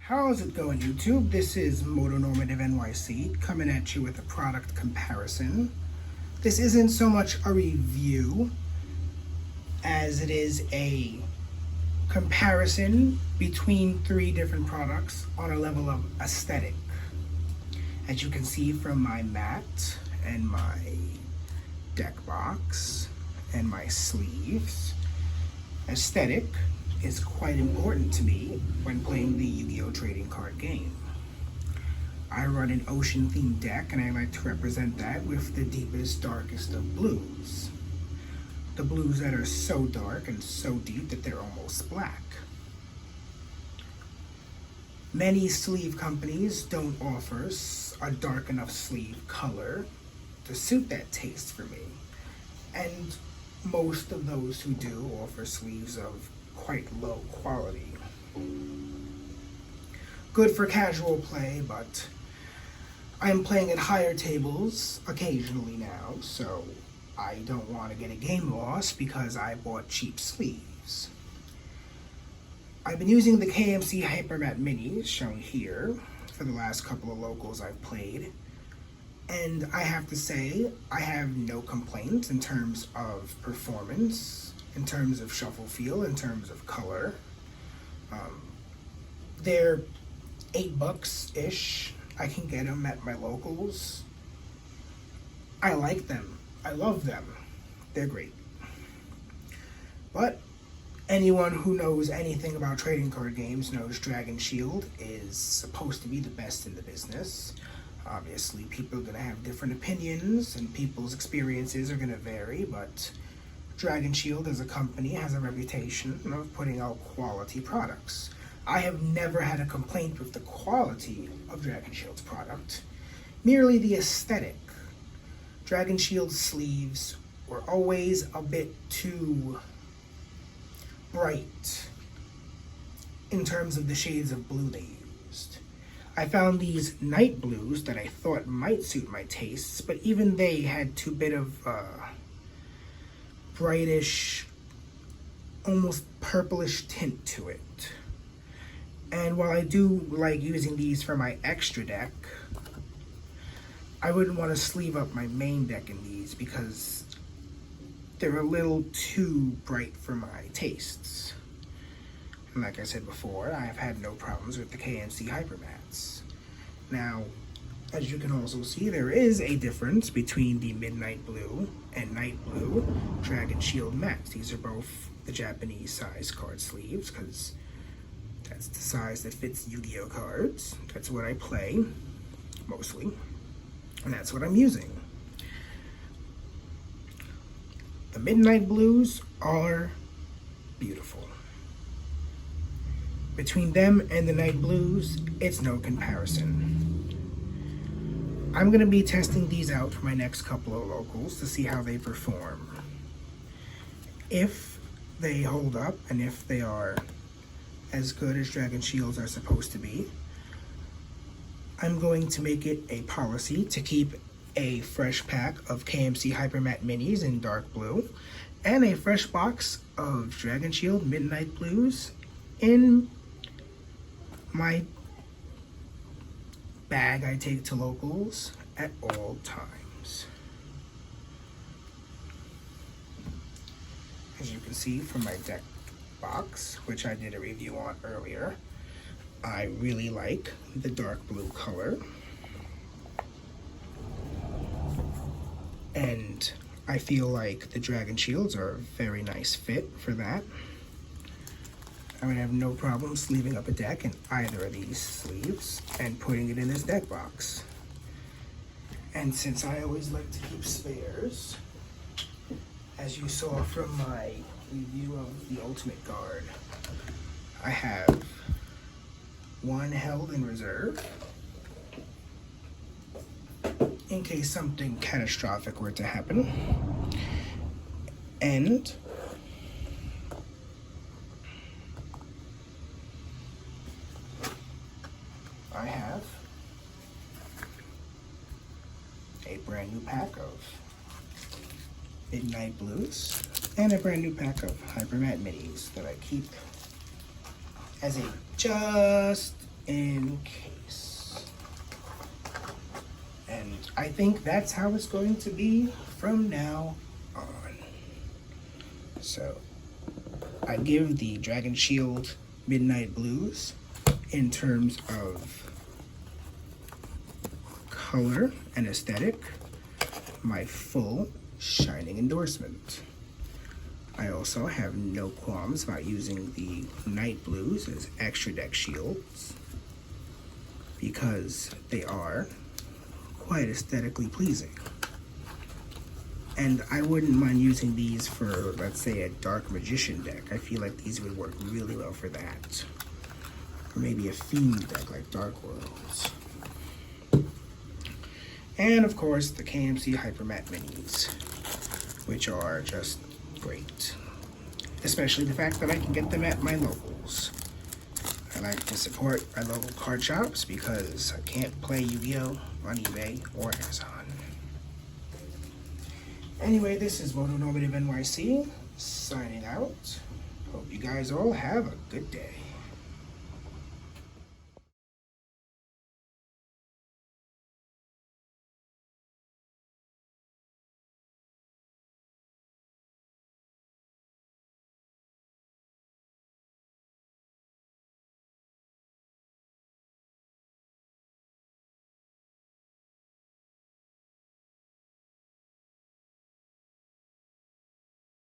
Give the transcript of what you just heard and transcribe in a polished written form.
How's it going, YouTube? This is Motonormative NYC coming at you with a product comparison. This isn't so much a review as it is a comparison between three different products on a level of aesthetic. As you can see from my mat and my deck box and my sleeves, aesthetic is quite important to me when playing the Yu-Gi-Oh! Trading card game. I run an ocean-themed deck and I like to represent that with the deepest, darkest of blues. The blues that are so dark and so deep that they're almost black. Many sleeve companies don't offer a dark enough sleeve color to suit that taste for me. And most of those who do offer sleeves of quite low quality. Good for casual play, but I am playing at higher tables occasionally now, so I don't want to get a game loss because I bought cheap sleeves. I've been using the KMC Hypermat Minis, shown here, for the last couple of locals I've played, and I have to say, I have no complaints in terms of performance, in terms of shuffle feel, in terms of color. They're $8-ish. I can get them at my locals. I like them. I love them. They're great. But anyone who knows anything about trading card games knows Dragon Shield is supposed to be the best in the business. Obviously, people are going to have different opinions and people's experiences are going to vary, but Dragon Shield as a company has a reputation of putting out quality products. I have never had a complaint with the quality of Dragon Shield's product, merely the aesthetic. Dragon Shield's sleeves were always a bit too bright in terms of the shades of blue they used. I found these night blues that I thought might suit my tastes, but even they had too bit of brightish, almost purplish tint to it. And while I do like using these for my extra deck, I wouldn't want to sleeve up my main deck in these because they're a little too bright for my tastes. And like I said before, I have had no problems with the KMC Hypermats. Now, as you can also see, there is a difference between the Midnight Blue and Night Blue Dragon Shield mats. These are both the Japanese size card sleeves because that's the size that fits Yu-Gi-Oh! Cards. That's what I play, mostly, and that's what I'm using. The Midnight Blues are beautiful. Between them and the Night Blues, it's no comparison. I'm going to be testing these out for my next couple of locals to see how they perform. If they hold up and if they are as good as Dragon Shields are supposed to be, I'm going to make it a policy to keep a fresh pack of KMC Hypermat Minis in dark blue and a fresh box of Dragon Shield Midnight Blues in my bag I take to locals at all times. As you can see from my deck box, which I did a review on earlier, I really like the dark blue color. And I feel like the Dragon Shields are a very nice fit for that. I would have no problem sleeving up a deck in either of these sleeves and putting it in this deck box. And since I always like to keep spares, as you saw from my review of the Ultimate Guard, I have one held in reserve in case something catastrophic were to happen. And I have a brand new pack of Midnight Blues and a brand new pack of Hypermat Minis that I keep as a just in case. And I think that's how it's going to be from now on. So I give the Dragon Shield Midnight Blues, in terms of color and aesthetic, my full shining endorsement. I also have no qualms about using the Night Blues as extra deck shields because they are quite aesthetically pleasing. And I wouldn't mind using these for, let's say, a Dark Magician deck. I feel like these would work really well for that. Or maybe a Fiend deck like Dark Worlds. And of course, the KMC Hypermat Minis, which are just great. Especially the fact that I can get them at my locals. I like to support my local card shops because I can't play Yu-Gi-Oh! On eBay or Amazon. Anyway, this is Moto Normative NYC signing out. Hope you guys all have a good day.